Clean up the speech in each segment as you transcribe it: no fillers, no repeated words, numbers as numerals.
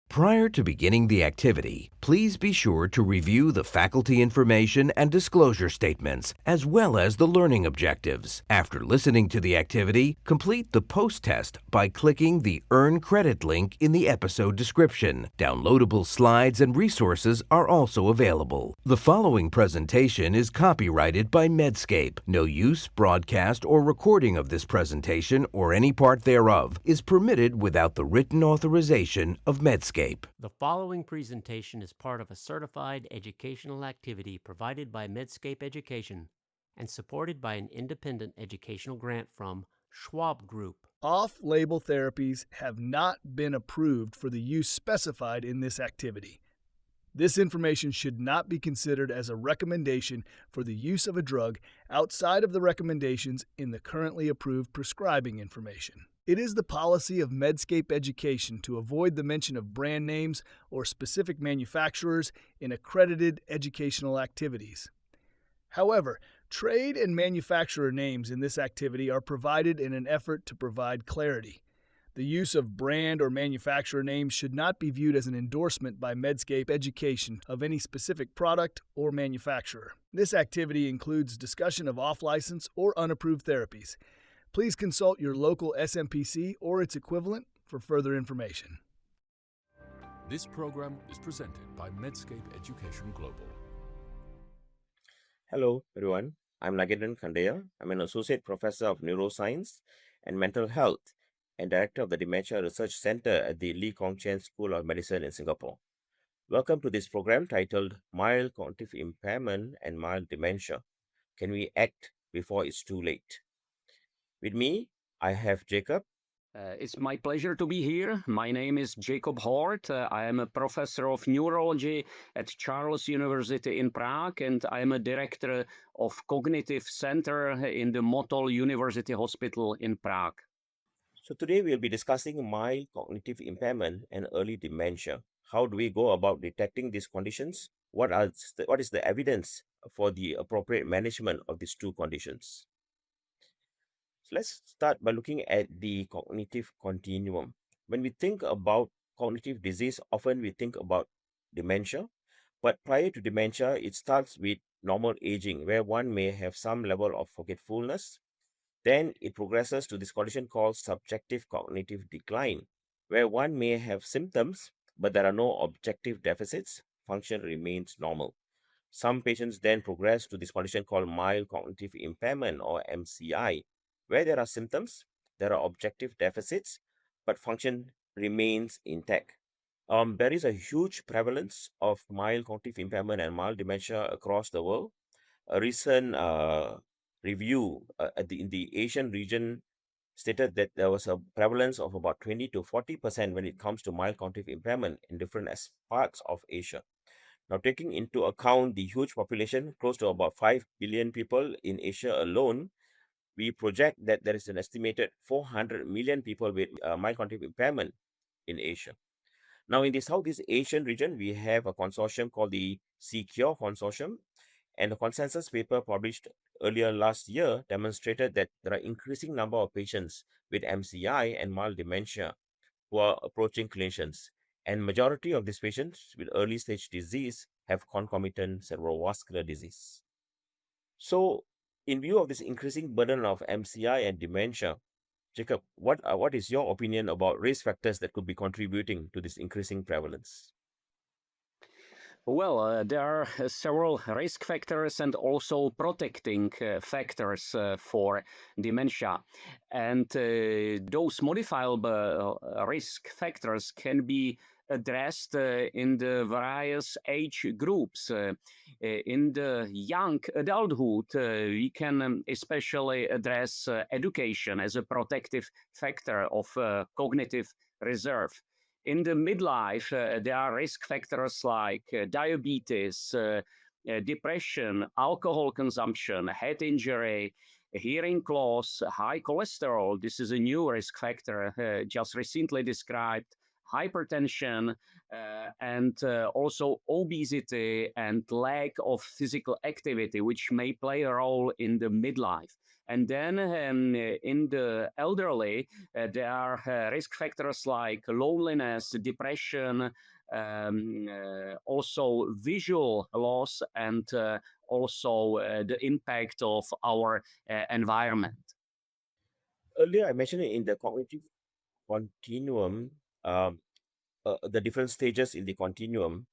Prior to beginning the activity, please be sure to review the faculty information and disclosure statements, as well as the learning objectives. After listening to the activity, complete the post-test by clicking the Earn Credit link in the episode description. Downloadable slides and resources are also available. The following presentation is copyrighted by Medscape. No use, broadcast, or recording of this presentation or any part thereof is permitted without the written authorization of Medscape. The following presentation is part of a certified educational activity provided by Medscape Education and supported by an independent educational grant from Schwab Group. Off-label therapies have not been approved for the use specified in this activity. This information should not be considered as a recommendation for the use of a drug outside of the recommendations in the currently approved prescribing information. It is the policy of Medscape Education to avoid the mention of brand names or specific manufacturers in accredited educational activities. However, trade and manufacturer names in this activity are provided in an effort to provide clarity. The use of brand or manufacturer names should not be viewed as an endorsement by Medscape Education of any specific product or manufacturer. This activity includes discussion of off-license or unapproved therapies. Please consult your local SMPC or its equivalent for further information. This program is presented by Medscape Education Global. Hello, everyone. I'm Nagendran Khandeya. I'm an Associate Professor of Neuroscience and Mental Health and Director of the Dementia Research Center at the Lee Kong Chian School of Medicine in Singapore. Welcome to this program titled Mild Cognitive Impairment and Mild Dementia. Can we act before it's too late? With me, I have Jacob. It's my pleasure to be here. My name is Jacob Hort. I am a professor of neurology at Charles University in Prague, and I am a director of Cognitive Center in the Motol University Hospital in Prague. So today we'll be discussing mild cognitive impairment and early dementia. How do we go about detecting these conditions? What is the evidence for the appropriate management of these two conditions? So let's start by looking at the cognitive continuum. When we think about cognitive disease, often we think about dementia, but prior to dementia, it starts with normal aging, where one may have some level of forgetfulness. Then it progresses to this condition called subjective cognitive decline, where one may have symptoms, but there are no objective deficits. Function remains normal. Some patients then progress to this condition called mild cognitive impairment or MCI, where there are symptoms, there are objective deficits, but function remains intact. There is a huge prevalence of mild cognitive impairment and mild dementia across the world. A recent review in the Asian region stated that there was a prevalence of about 20 to 40% when it comes to mild cognitive impairment in different parts of Asia. Now, taking into account the huge population, close to about 5 billion people in Asia alone, we project that there is an estimated 400 million people with mild cognitive impairment in Asia. Now, in the Southeast Asian region, we have a consortium called the CCure Consortium, and the consensus paper published earlier last year demonstrated that there are increasing number of patients with MCI and mild dementia who are approaching clinicians, and majority of these patients with early stage disease have concomitant cerebrovascular disease. So, in view of this increasing burden of MCI and dementia, Jacob, what is your opinion about risk factors that could be contributing to this increasing prevalence? Well, there are several risk factors and also protecting factors for dementia. And those modifiable risk factors can be addressed in the various age groups. In the young adulthood, we can especially address education as a protective factor of cognitive reserve. In the midlife, there are risk factors like diabetes, depression, alcohol consumption, head injury, hearing loss, high cholesterol. This is a new risk factor just recently described, hypertension, and also obesity and lack of physical activity, which may play a role in the midlife. And then in the elderly, there are risk factors like loneliness, depression, also visual loss, and also the impact of our environment. Earlier, I mentioned it in the cognitive continuum, the different stages in the continuum.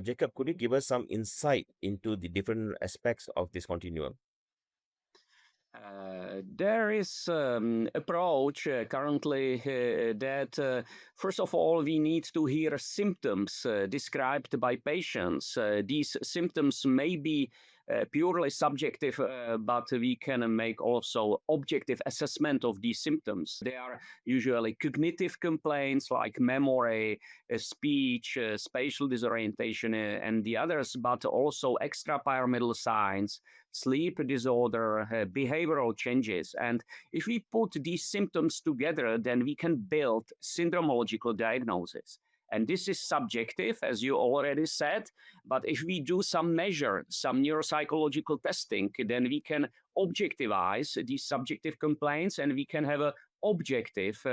Jacob, could you give us some insight into the different aspects of this continuum? There is approach currently that first of all we need to hear symptoms described by patients. These symptoms may be purely subjective, but we can make also objective assessment of these symptoms. They are usually cognitive complaints like memory, speech, spatial disorientation, and the others, but also extrapyramidal signs, sleep disorder, behavioral changes. And if we put these symptoms together, then we can build syndromological diagnosis. And this is subjective, as you already said. But if we do some measure, some neuropsychological testing, then we can objectivize these subjective complaints and we can have a objective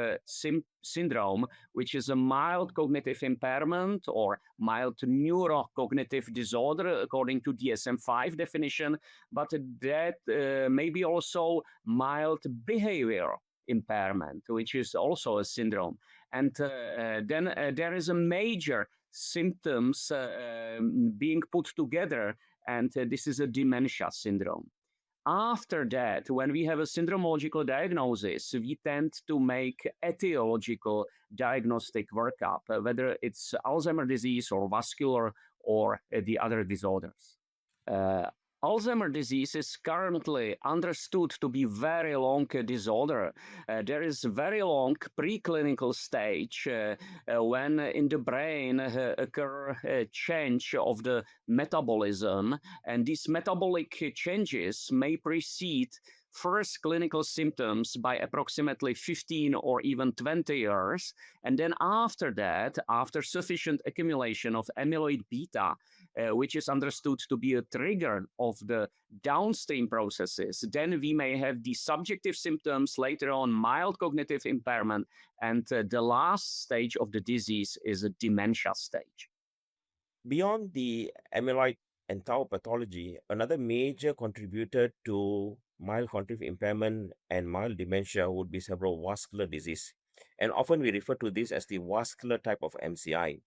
syndrome, which is a mild cognitive impairment or mild neurocognitive disorder according to DSM-5 definition, but that may be also mild behavior impairment, which is also a syndrome. And then there is a major symptoms being put together, and this is a dementia syndrome. After that, when we have a syndromological diagnosis, we tend to make etiological diagnostic workup, whether it's Alzheimer's disease or vascular or the other disorders. Uh, Alzheimer's disease is currently understood to be very long disorder. There is very long preclinical stage when in the brain occur a change of the metabolism, and these metabolic changes may precede first clinical symptoms by approximately 15 or even 20 years. And then after that, after sufficient accumulation of amyloid beta, which is understood to be a trigger of the downstream processes, then we may have the subjective symptoms, later on mild cognitive impairment, and the last stage of the disease is a dementia stage. Beyond the amyloid and tau pathology, another major contributor to mild cognitive impairment and mild dementia would be cerebrovascular disease. And often we refer to this as the vascular type of MCI.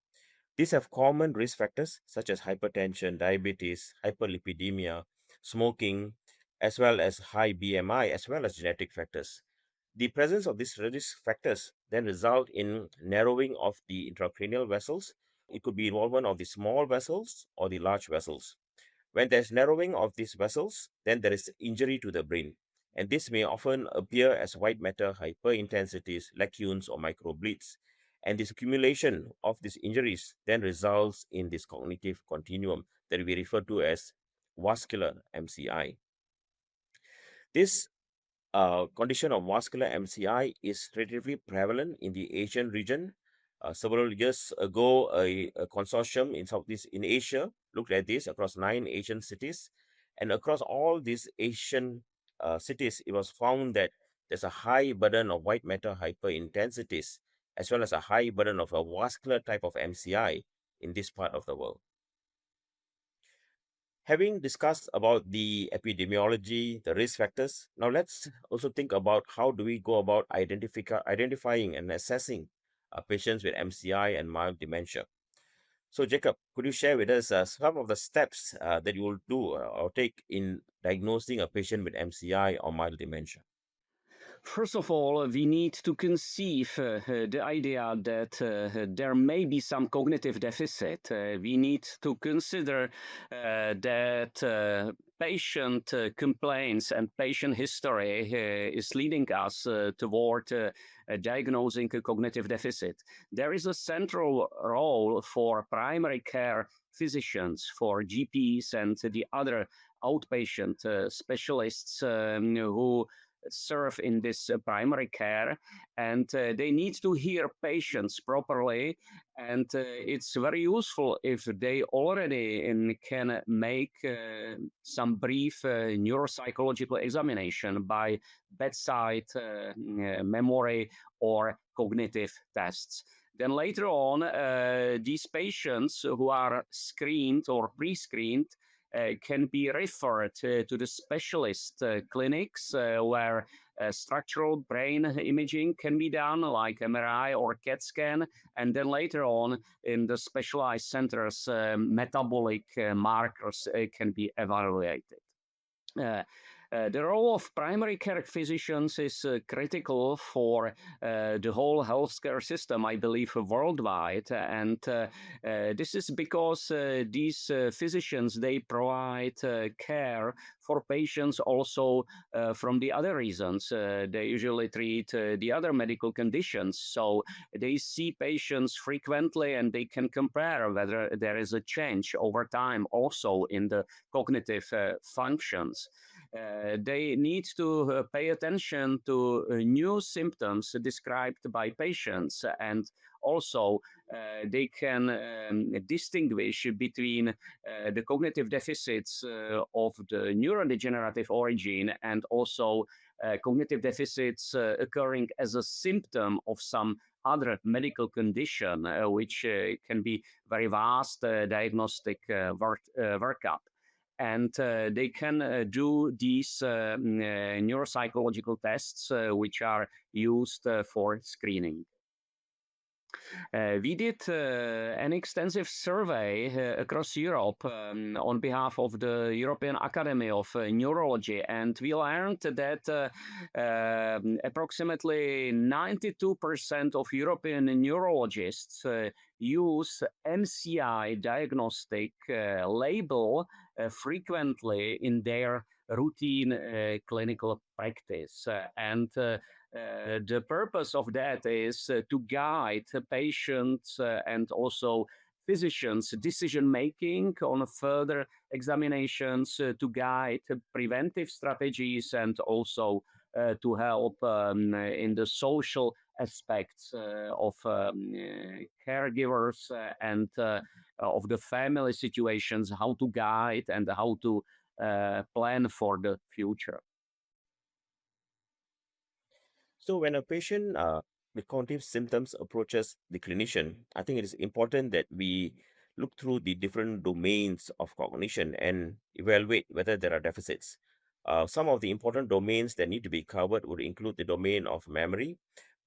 These have common risk factors such as hypertension, diabetes, hyperlipidemia, smoking, as well as high BMI, as well as genetic factors. The presence of these risk factors then result in narrowing of the intracranial vessels. It could be involvement of the small vessels or the large vessels. When there's narrowing of these vessels, then there is injury to the brain. And this may often appear as white matter hyperintensities, lacunes, or microbleeds. And this accumulation of these injuries then results in this cognitive continuum that we refer to as vascular MCI. This condition of vascular MCI is relatively prevalent in the Asian region. Several years ago, a consortium in Southeast in Asia looked at this across 9 Asian cities, and across all these Asian cities, it was found that there's a high burden of white matter hyperintensities, as well as a high burden of a vascular type of MCI in this part of the world. Having discussed about the epidemiology, the risk factors, now let's also think about how do we go about identifying and assessing patients with MCI and mild dementia. So, Jacob, could you share with us some of the steps that you will do or take in diagnosing a patient with MCI or mild dementia? First of all, we need to conceive the idea that there may be some cognitive deficit. We need to consider that patient complaints and patient history is leading us toward diagnosing a cognitive deficit. There is a central role for primary care physicians, for GPs and the other outpatient specialists who serve in this primary care, and they need to hear patients properly. And it's very useful if they already can make some brief neuropsychological examination by bedside memory or cognitive tests. Then later on, these patients who are screened or pre-screened can be referred to the specialist clinics where structural brain imaging can be done, like MRI or CAT scan, and then later on in the specialized centers, metabolic markers can be evaluated. The role of primary care physicians is critical for the whole healthcare system, I believe, worldwide. And this is because these physicians, they provide care for patients also from the other reasons. They usually treat the other medical conditions. So they see patients frequently and they can compare whether there is a change over time also in the cognitive functions. They need to pay attention to new symptoms described by patients, and also they can distinguish between the cognitive deficits of the neurodegenerative origin and also cognitive deficits occurring as a symptom of some other medical condition, which can be very vast diagnostic workup. And they can do these neuropsychological tests, which are used for screening. We did an extensive survey across Europe on behalf of the European Academy of Neurology, and we learned that approximately 92% of European neurologists use MCI diagnostic label frequently in their routine clinical practice. And the purpose of that is to guide patients and also physicians' decision making on further examinations, to guide preventive strategies, and also to help in the social aspects of caregivers and of the family situations, how to guide and how to plan for the future. So when a patient with cognitive symptoms approaches the clinician, I think it is important that we look through the different domains of cognition and evaluate whether there are deficits. Some of the important domains that need to be covered would include the domain of memory,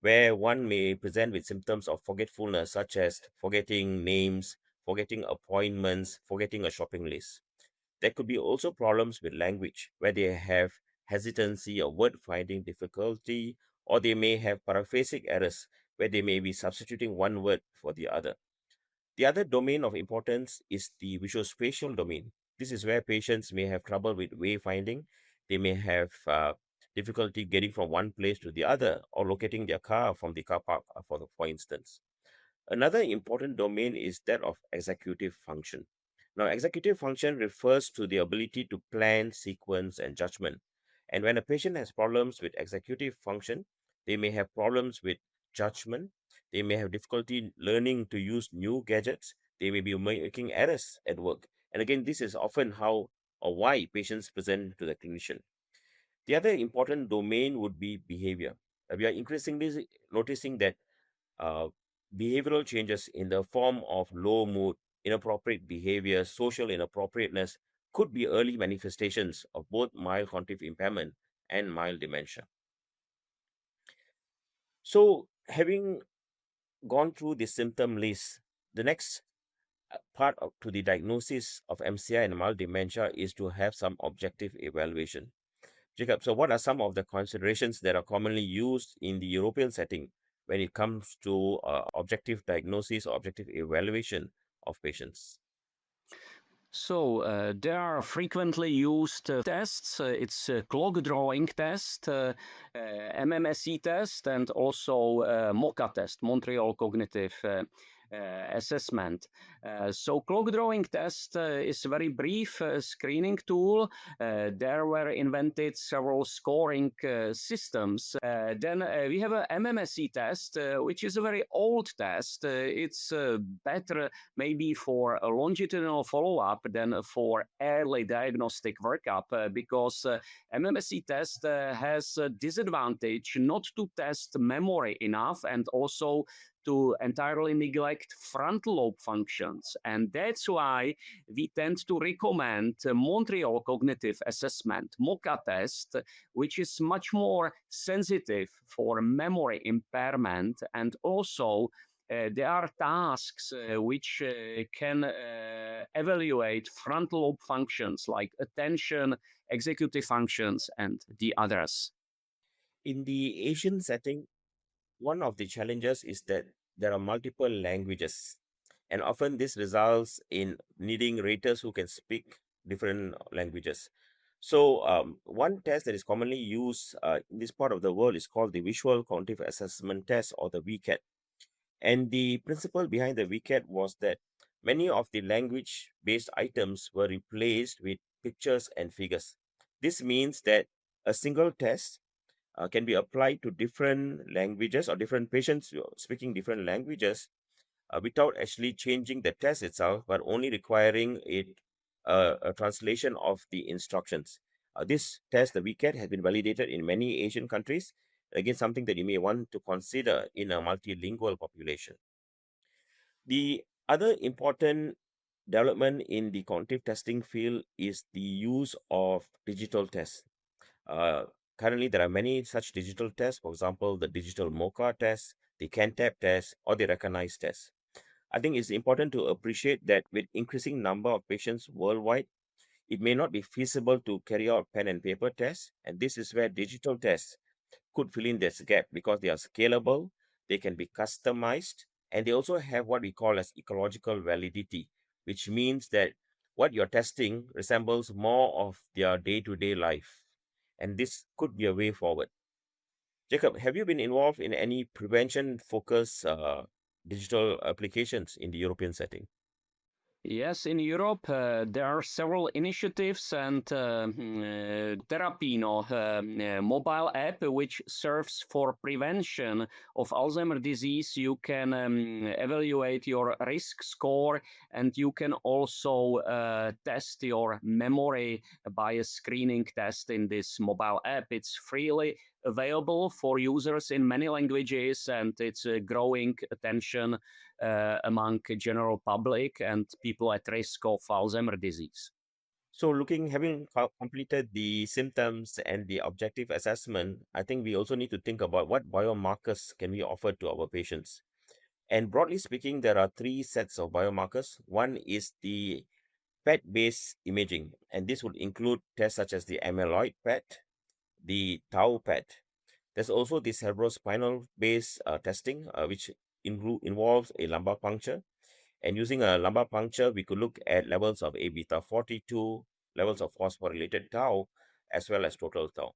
where one may present with symptoms of forgetfulness, such as forgetting names, forgetting appointments, forgetting a shopping list. There could be also problems with language, where they have hesitancy or word finding difficulty, or they may have paraphrastic errors, where they may be substituting one word for the other. The other domain of importance is the visuospatial domain. This is where patients may have trouble with wayfinding. They may have difficulty getting from one place to the other, or locating their car from the car park, for instance. Another important domain is that of executive function. Now, executive function refers to the ability to plan, sequence, and judgment. And when a patient has problems with executive function, they may have problems with judgment. They may have difficulty learning to use new gadgets. They may be making errors at work. And again, this is often how or why patients present to the clinician. The other important domain would be behavior. We are increasingly noticing that uh, behavioral changes in the form of low mood, inappropriate behavior, social inappropriateness could be early manifestations of both mild cognitive impairment and mild dementia. So, having gone through the symptom list, the next to the diagnosis of MCI and mild dementia is to have some objective evaluation. Jacob, so what are some of the considerations that are commonly used in the European setting when it comes to objective diagnosis or objective evaluation of patients? So there are frequently used tests. It's a clock drawing test, MMSE test, and also MoCA test, Montreal Cognitive assessment. So clock drawing test is a very brief screening tool. There were invented several scoring systems. Then we have a MMSE test, which is a very old test. It's better maybe for a longitudinal follow-up than for early diagnostic workup because MMSE test has a disadvantage not to test memory enough and also to entirely neglect frontal lobe functions. And that's why we tend to recommend Montreal Cognitive Assessment, MoCA test, which is much more sensitive for memory impairment. And also, there are tasks which can evaluate frontal lobe functions like attention, executive functions, and the others. In the Asian setting, one of the challenges is that there are multiple languages, and often this results in needing raters who can speak different languages. So, one test that is commonly used in this part of the world is called the Visual Cognitive Assessment Test, or the VCAT. And the principle behind the VCAT was that many of the language based items were replaced with pictures and figures. This means that a single test can be applied to different languages or different patients speaking different languages without actually changing the test itself, but only requiring a translation of the instructions. This test, the VCAT, has been validated in many Asian countries. Again, something that you may want to consider in a multilingual population. The other important development in the cognitive testing field is the use of digital tests. Uh, Currently, there are many such digital tests. For example, the digital MoCA test, the CanTab test, or the Recognize test. I think it's important to appreciate that with increasing number of patients worldwide, it may not be feasible to carry out pen and paper tests, and this is where digital tests could fill in this gap because they are scalable, they can be customized, and they also have what we call as ecological validity, which means that what you're testing resembles more of their day-to-day life. And this could be a way forward. Jacob, have you been involved in any prevention focused digital applications in the European setting? Yes, in Europe, there are several initiatives and Terapino mobile app, which serves for prevention of Alzheimer's disease. You can evaluate your risk score and you can also test your memory by a screening test in this mobile app. It's freely available for users in many languages and it's growing attention among general public and people at risk of Alzheimer's disease. So, having completed the symptoms and the objective assessment, I think we also need to think about what biomarkers can we offer to our patients. And broadly speaking, there are three sets of biomarkers. One is the PET-based imaging, and this would include tests such as the amyloid PET, the tau PET. There's also the cerebrospinal-based testing, which involves a lumbar puncture. And using a lumbar puncture, we could look at levels of A beta 42, levels of phosphorylated tau, as well as total tau.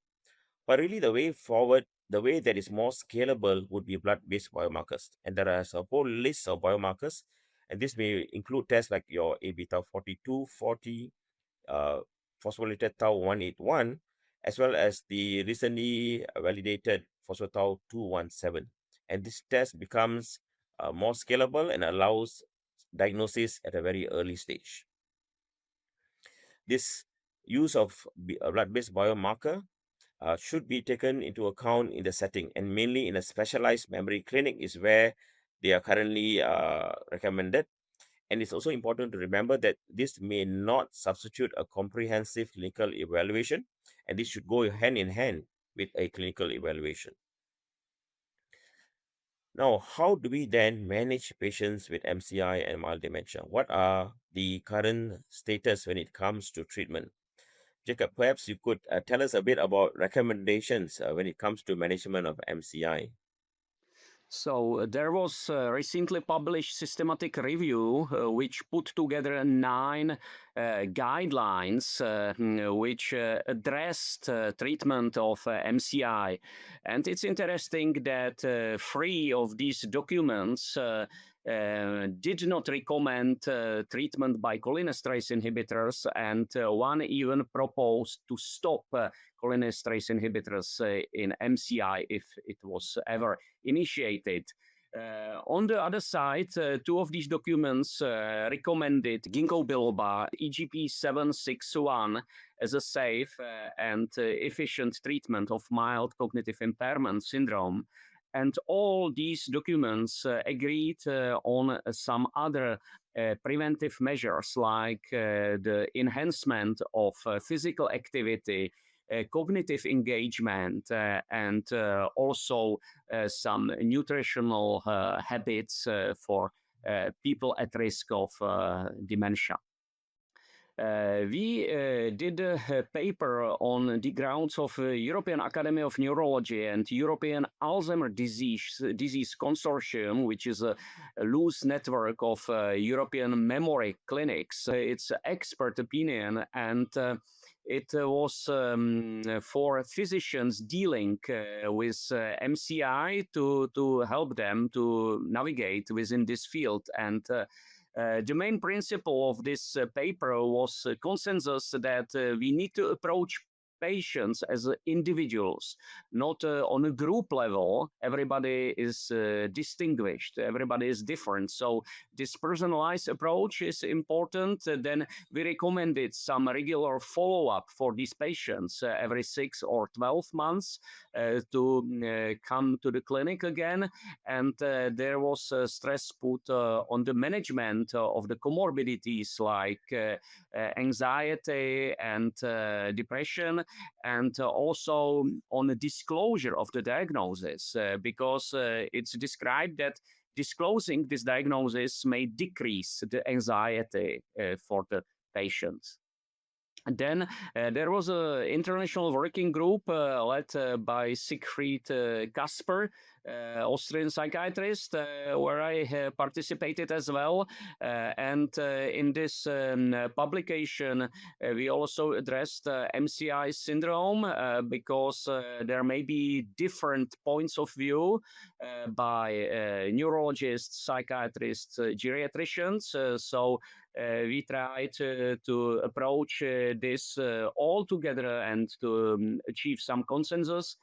But really, the way forward, the way that is more scalable would be blood-based biomarkers. And there is a whole list of biomarkers, and this may include tests like your A beta 42, 40, uh, phosphorylated tau 181, as well as the recently validated phosphotau 217. And this test becomes more scalable and allows diagnosis at a very early stage. This use of a blood-based biomarker should be taken into account in the setting, and mainly in a specialized memory clinic is where they are currently recommended. And it's also important to remember that this may not substitute a comprehensive clinical evaluation, and this should go hand in hand with a clinical evaluation. Now, how do we then manage patients with MCI and mild dementia? What are the current status when it comes to treatment? Jacob, perhaps you could tell us a bit about recommendations when it comes to management of MCI. So there was a recently published systematic review which put together 9 guidelines which addressed treatment of MCI. And it's interesting that 3 of these documents did not recommend treatment by cholinesterase inhibitors, and one even proposed to stop cholinesterase inhibitors in MCI if it was ever initiated. On the other side, two of these documents recommended ginkgo biloba, EGP 761, as a safe and efficient treatment of mild cognitive impairment syndrome. And all these documents agreed on some other preventive measures like the enhancement of physical activity, cognitive engagement, and also some nutritional habits for people at risk of dementia. We did a paper on the grounds of European Academy of Neurology and European Alzheimer's Disease Consortium, which is a loose network of European memory clinics. It's expert opinion, and it was for physicians dealing with MCI to help them to navigate within this field. And the main principle of this paper was consensus that we need to approach patients as individuals, not on a group level. Everybody is distinguished, everybody is different. So this personalized approach is important. Then we recommended some regular follow-up for these patients every 6 or 12 months to come to the clinic again. And there was stress put on the management of the comorbidities like anxiety and depression, and also on the disclosure of the diagnosis, because it's described that disclosing this diagnosis may decrease the anxiety for the patients. And then there was an international working group led by Siegfried Kasper, Austrian psychiatrist, where I participated as well. And in this publication, we also addressed MCI syndrome because there may be different points of view by neurologists, psychiatrists, geriatricians. So we tried to approach this all together and to achieve some consensus.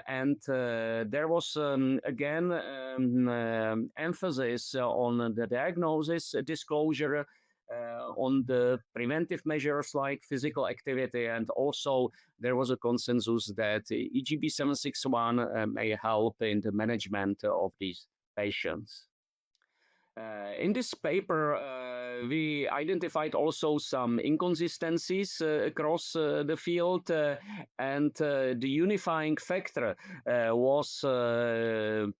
And there was again emphasis on the diagnosis, disclosure, on the preventive measures like physical activity, and also there was a consensus that EGB 761 may help in the management of these patients. In this paper, we identified also some inconsistencies across the field, and the unifying factor was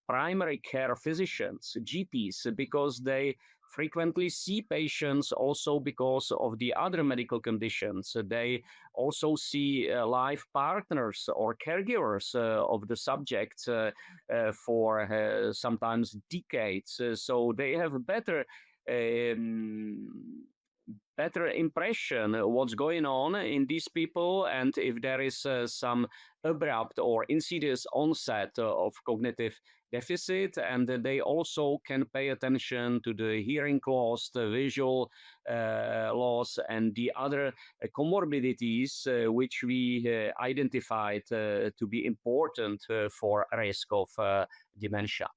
primary care physicians, GPs, because they frequently see patients also because of the other medical conditions. They also see life partners or caregivers of the subjects for sometimes decades. So they have a better impression what's going on in these people, and if there is some abrupt or insidious onset of cognitive deficit. And they also can pay attention to the hearing loss, the visual loss, and the other comorbidities which we identified to be important for risk of dementia.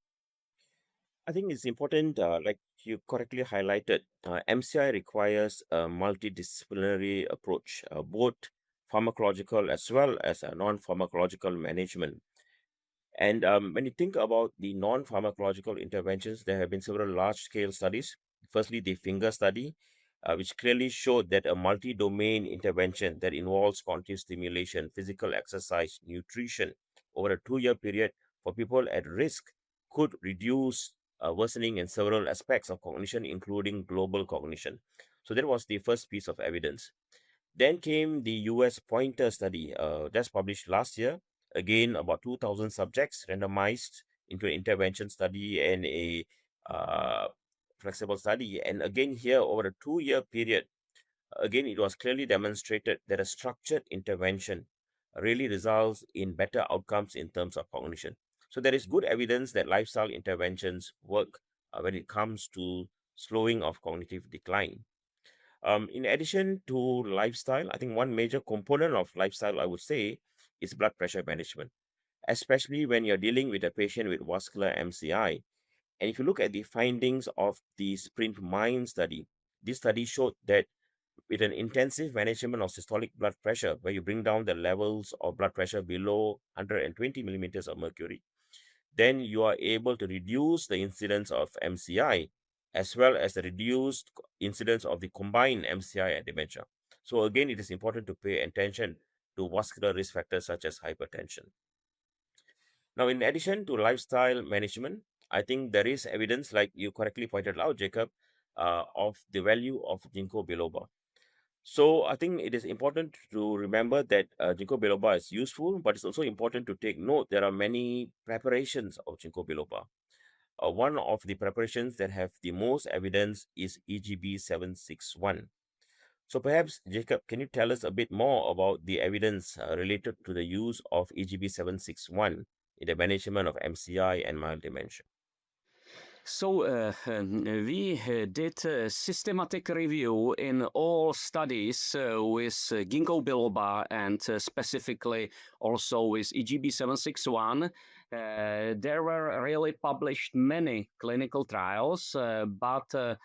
I think it's important, like you correctly highlighted, MCI requires a multidisciplinary approach, both pharmacological as well as a non-pharmacological management. And when you think about the non-pharmacological interventions, there have been several large-scale studies. Firstly, the finger study, which clearly showed that a multi-domain intervention that involves continuous stimulation, physical exercise, nutrition over a 2-year period for people at risk could reduce worsening in several aspects of cognition, including global cognition. So that was the first piece of evidence. Then came the US Pointer study, that's published last year. Again, about 2,000 subjects randomized into an intervention study and a flexible study. And again, here over a 2-year period, again, it was clearly demonstrated that a structured intervention really results in better outcomes in terms of cognition. So there is good evidence that lifestyle interventions work when it comes to slowing of cognitive decline. In addition to lifestyle, I think one major component of lifestyle, I would say, is blood pressure management, especially when you're dealing with a patient with vascular MCI. And if you look at the findings of the Sprint Mind study, this study showed that with an intensive management of systolic blood pressure, where you bring down the levels of blood pressure below 120 millimeters of mercury, then you are able to reduce the incidence of MCI as well as the reduced incidence of the combined MCI and dementia. So again, it is important to pay attention to vascular risk factors such as hypertension. Now, in addition to lifestyle management, I think there is evidence, like you correctly pointed out, Jacob, of the value of ginkgo biloba. So I think it is important to remember that ginkgo biloba is useful, but it's also important to take note there are many preparations of ginkgo biloba. One of the preparations that have the most evidence is EGB 761. So perhaps, Jacob, can you tell us a bit more about the evidence related to the use of EGB 761 in the management of MCI and mild dementia? So we did a systematic review in all studies with ginkgo biloba and specifically also with EGB 761. There were really published many clinical trials, but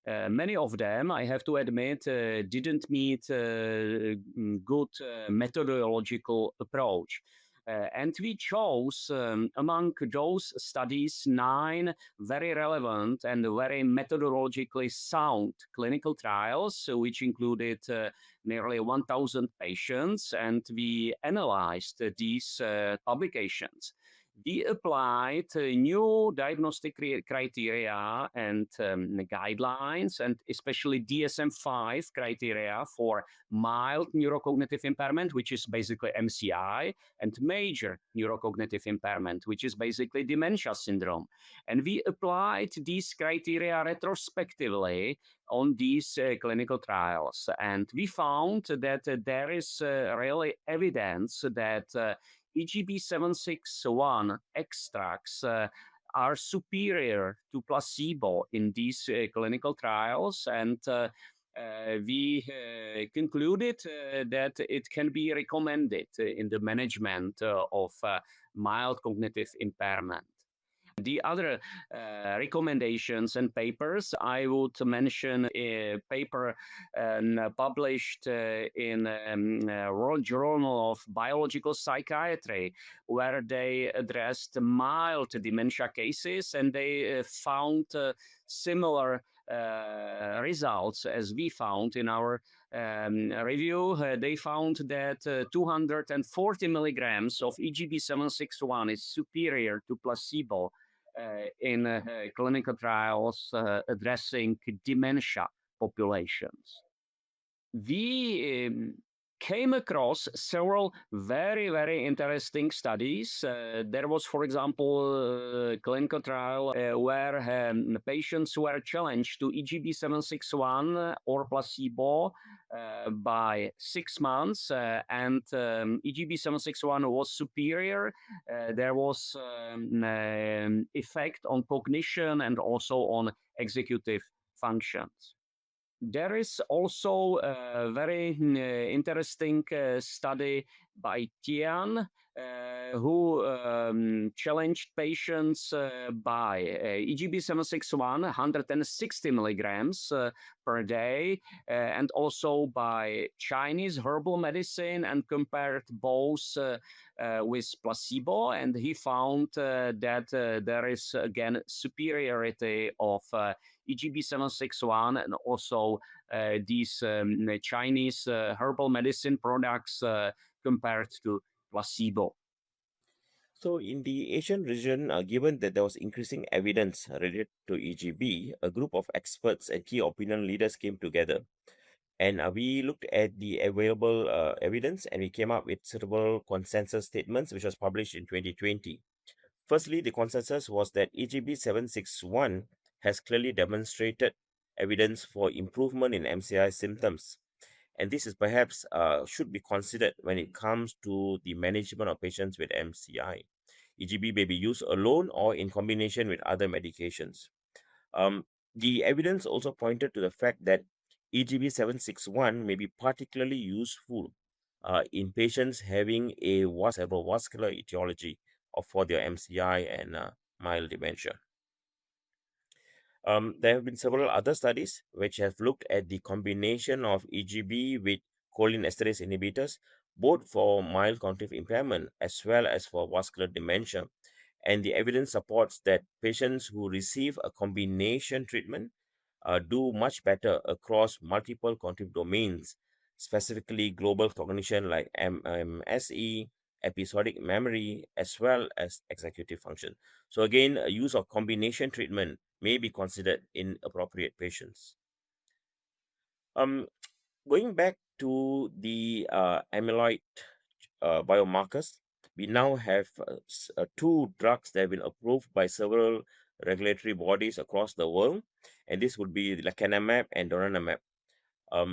many of them, I have to admit, didn't meet good methodological approach. And we chose among those studies 9 very relevant and very methodologically sound clinical trials, which included nearly 1,000 patients, and we analyzed these publications. We applied new diagnostic criteria and guidelines, and especially DSM-5 criteria for mild neurocognitive impairment, which is basically MCI, and major neurocognitive impairment, which is basically dementia syndrome. And we applied these criteria retrospectively on these clinical trials. And we found that there is really evidence that EGB 761 extracts are superior to placebo in these clinical trials. And we concluded that it can be recommended in the management of mild cognitive impairment. The other recommendations and papers, I would mention a paper published in World Journal of Biological Psychiatry, where they addressed mild dementia cases, and they found similar results as we found in our review. They found that 240 milligrams of EGB 761 is superior to placebo in clinical trials addressing dementia populations. We came across several very, very interesting studies. There was, for example, a clinical trial where patients were challenged to EGB 761 or placebo by 6 months, and EGB 761 was superior. There was effect on cognition and also on executive functions. There is also a very interesting study by Tian, who challenged patients by EGB 761, 160 milligrams per day, and also by Chinese herbal medicine, and compared both with placebo. And he found that there is again superiority of EGB 761 and also these Chinese herbal medicine products compared to placebo. So, in the Asian region, given that there was increasing evidence related to EGB, a group of experts and key opinion leaders came together, and we looked at the available evidence, and we came up with suitable consensus statements, which was published in 2020. Firstly, the consensus was that EGB 761 has clearly demonstrated evidence for improvement in MCI symptoms. And this is perhaps should be considered when it comes to the management of patients with MCI. EGB may be used alone or in combination with other medications. Um, the evidence also pointed to the fact that EGB 761 may be particularly useful in patients having a cerebrovascular etiology or for their MCI and mild dementia. There have been several other studies which have looked at the combination of EGB with cholinesterase inhibitors, both for mild cognitive impairment as well as for vascular dementia. And the evidence supports that patients who receive a combination treatment do much better across multiple cognitive domains, specifically global cognition like MSE, episodic memory, as well as executive function. So, again, use of combination treatment may be considered in appropriate patients. Um, Going back to the amyloid biomarkers, we now have two drugs that have been approved by several regulatory bodies across the world, and this would be lecanemab and donanemab.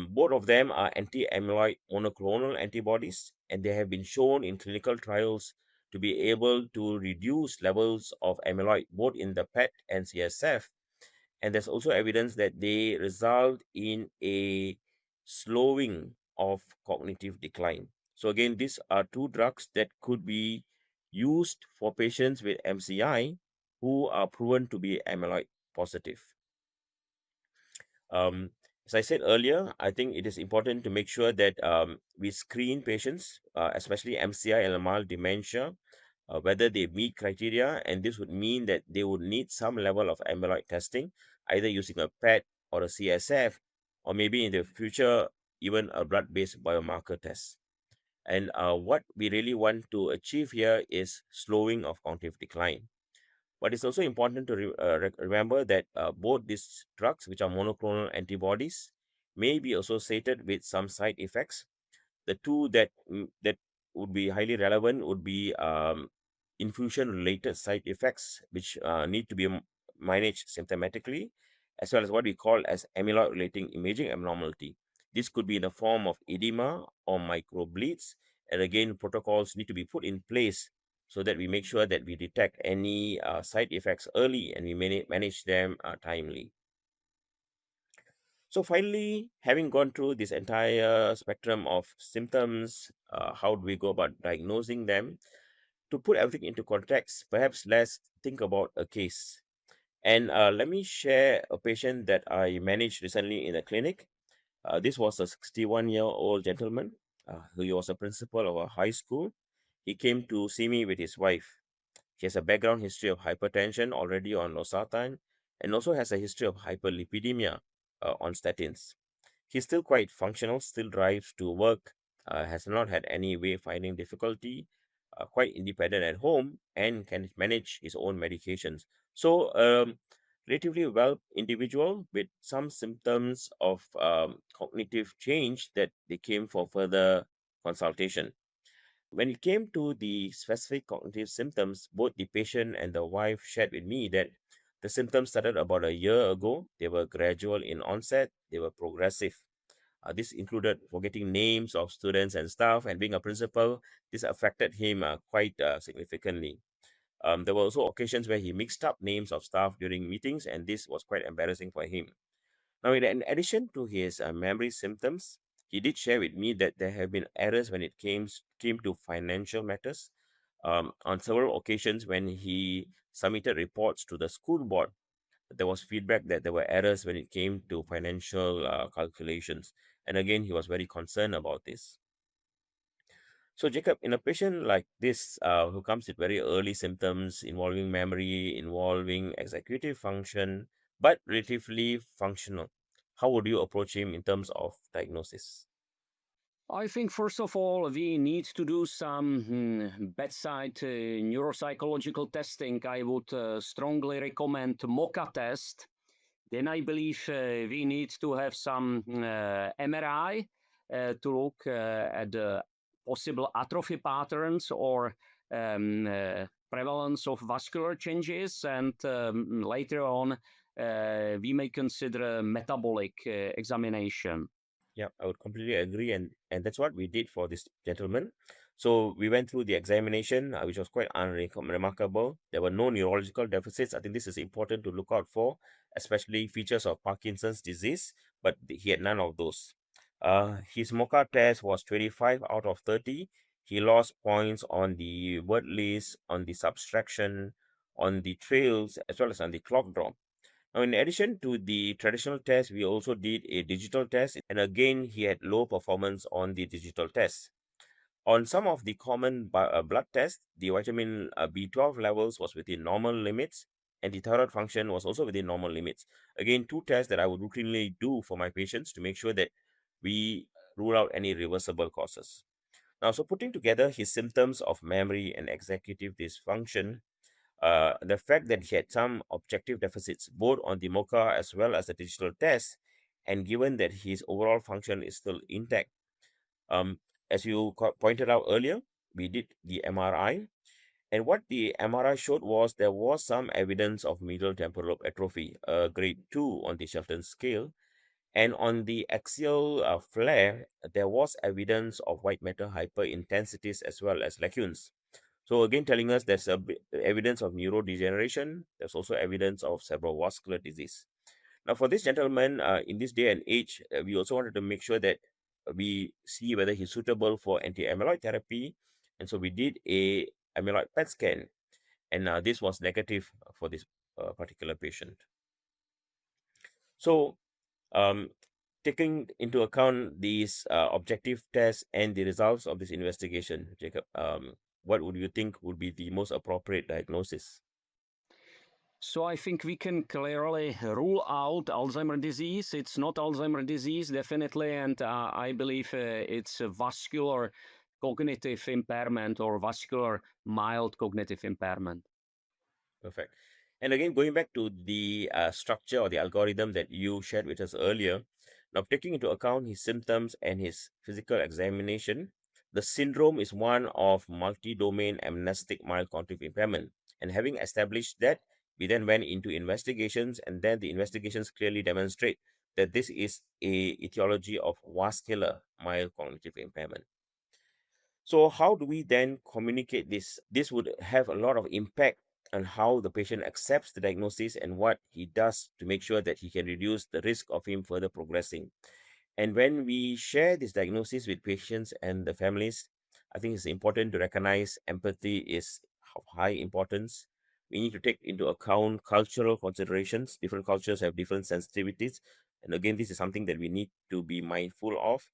Both of them are anti-amyloid monoclonal antibodies, and they have been shown in clinical trials to be able to reduce levels of amyloid both in the PET and CSF. And there's also evidence that they result in a slowing of cognitive decline. So again, these are two drugs that could be used for patients with MCI who are proven to be amyloid positive. Um, as I said earlier, I think it is important to make sure that we screen patients, especially MCI and mild dementia, whether they meet criteria, and this would mean that they would need some level of amyloid testing, either using a PET or a CSF, or maybe in the future, even a blood-based biomarker test. And what we really want to achieve here is slowing of cognitive decline. But it's also important to remember that both these drugs, which are monoclonal antibodies, may be associated with some side effects. The two that would be highly relevant would be infusion-related side effects, which need to be managed symptomatically, as well as what we call as amyloid-relating imaging abnormality. This could be in the form of edema or microbleeds, and again, protocols need to be put in place so that we make sure that we detect any side effects early and we manage them timely. So finally, having gone through this entire spectrum of symptoms, how do we go about diagnosing them? To put everything into context, perhaps let's think about a case. And let me share a patient that I managed recently in a clinic. This was a 61-year-old gentleman. He was a principal of a high school. He came to see me with his wife. He has a background history of hypertension already on losartan and also has a history of hyperlipidemia on statins. He's still quite functional, still drives to work, has not had any way finding difficulty, quite independent at home, and can manage his own medications. So, relatively well individual with some symptoms of cognitive change that they came for further consultation. When it came to the specific cognitive symptoms, both the patient and the wife shared with me that the symptoms started about a year ago. They were gradual in onset, they were progressive. This included forgetting names of students and staff, and being a principal, this affected him quite significantly. There were also occasions where he mixed up names of staff during meetings, and this was quite embarrassing for him. Now, in addition to his memory symptoms, he did share with me that there have been errors when it came to financial matters. On several occasions, when he submitted reports to the school board, there was feedback that there were errors when it came to financial calculations. And again, he was very concerned about this. So, Jacob, in a patient like this who comes with very early symptoms involving memory, involving executive function, but relatively functional, how would you approach him in terms of diagnosis? I think first of all we need to do some bedside neuropsychological testing. I would strongly recommend MOCA test. Then I believe we need to have some MRI to look at the possible atrophy patterns or prevalence of vascular changes, and later on we may consider a metabolic examination. Yeah, I would completely agree, and that's what we did for this gentleman. So we went through the examination, which was quite unremarkable. There were no neurological deficits. I think this is important to look out for, especially features of Parkinson's disease, but he had none of those. His MOCA test was 25 out of 30. He lost points on the word list, on the subtraction, on the trails, as well as on the clock draw. Now, in addition to the traditional test, we also did a digital test, and again, he had low performance on the digital test. On some of the common blood tests, the vitamin B12 levels was within normal limits, and the thyroid function was also within normal limits. Again, two tests that I would routinely do for my patients to make sure that we rule out any reversible causes. Now, so putting together his symptoms of memory and executive dysfunction, the fact that he had some objective deficits both on the MOCA as well as the digital test, and given that his overall function is still intact, um, as you pointed out earlier, we did the MRI, and what the MRI showed was there was some evidence of medial temporal lobe atrophy, grade 2 on the Shelton scale, and on the axial flare, there was evidence of white matter hyperintensities as well as lacunes. So again, telling us there's evidence of neurodegeneration. There's also evidence of cerebrovascular disease. Now, for this gentleman, in this day and age, we also wanted to make sure that we see whether he's suitable for anti-amyloid therapy, and so we did a amyloid PET scan, and this was negative for this particular patient. So, um, taking into account these objective tests and the results of this investigation, Jacob, what would you think would be the most appropriate diagnosis? So I think we can clearly rule out Alzheimer's disease. It's not Alzheimer's disease, definitely, and I believe it's a vascular cognitive impairment or vascular mild cognitive impairment. Perfect. And again, going back to the structure or the algorithm that you shared with us earlier, now taking into account his symptoms and his physical examination, the syndrome is one of multi-domain amnestic mild cognitive impairment. And having established that, we then went into investigations, and then the investigations clearly demonstrate that this is a etiology of vascular mild cognitive impairment. So how do we then communicate this? This would have a lot of impact on how the patient accepts the diagnosis and what he does to make sure that he can reduce the risk of him further progressing. And when we share this diagnosis with patients and the families, I think it's important to recognize empathy is of high importance. We need to take into account cultural considerations. Different cultures have different sensitivities. And again, this is something that we need to be mindful of.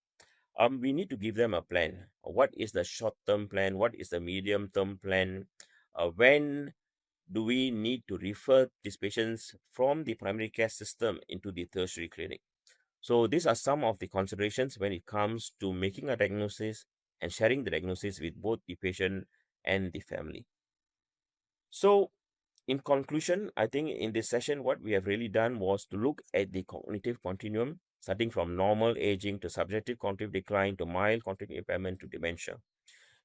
We need to give them a plan. What is the short term plan? What is the medium term plan? When do we need to refer these patients from the primary care system into the tertiary clinic? So these are some of the considerations when it comes to making a diagnosis and sharing the diagnosis with both the patient and the family. So in conclusion, I think in this session, what we have really done was to look at the cognitive continuum, starting from normal aging to subjective cognitive decline to mild cognitive impairment to dementia.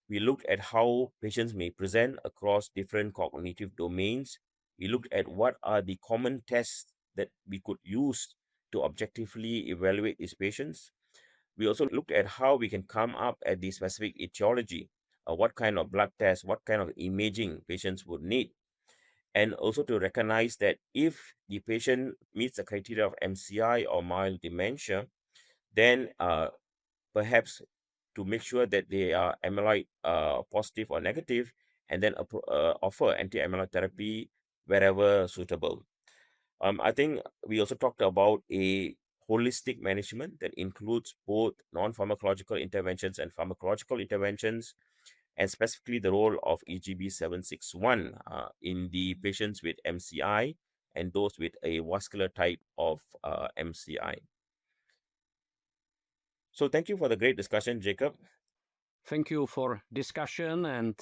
We looked at how patients may present across different cognitive domains. We looked at what are the common tests that we could use to objectively evaluate these patients. We also looked at how we can come up at the specific etiology, what kind of blood tests, what kind of imaging patients would need, and also to recognize that if the patient meets the criteria of MCI or mild dementia, then perhaps to make sure that they are amyloid positive or negative, and then offer anti-amyloid therapy wherever suitable. I think we also talked about a holistic management that includes both non-pharmacological interventions and pharmacological interventions, and specifically the role of EGB 761 in the patients with MCI and those with a vascular type of MCI. So thank you for the great discussion, Jacob. Thank you for discussion and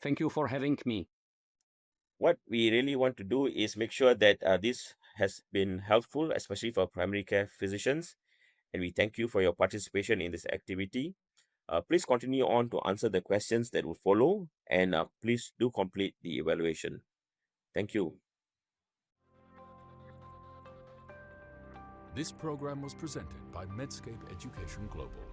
thank you for having me. What we really want to do is make sure that this has been helpful, especially for primary care physicians. And we thank you for your participation in this activity. Please continue on to answer the questions that will follow, and please do complete the evaluation. Thank you. This program was presented by Medscape Education Global.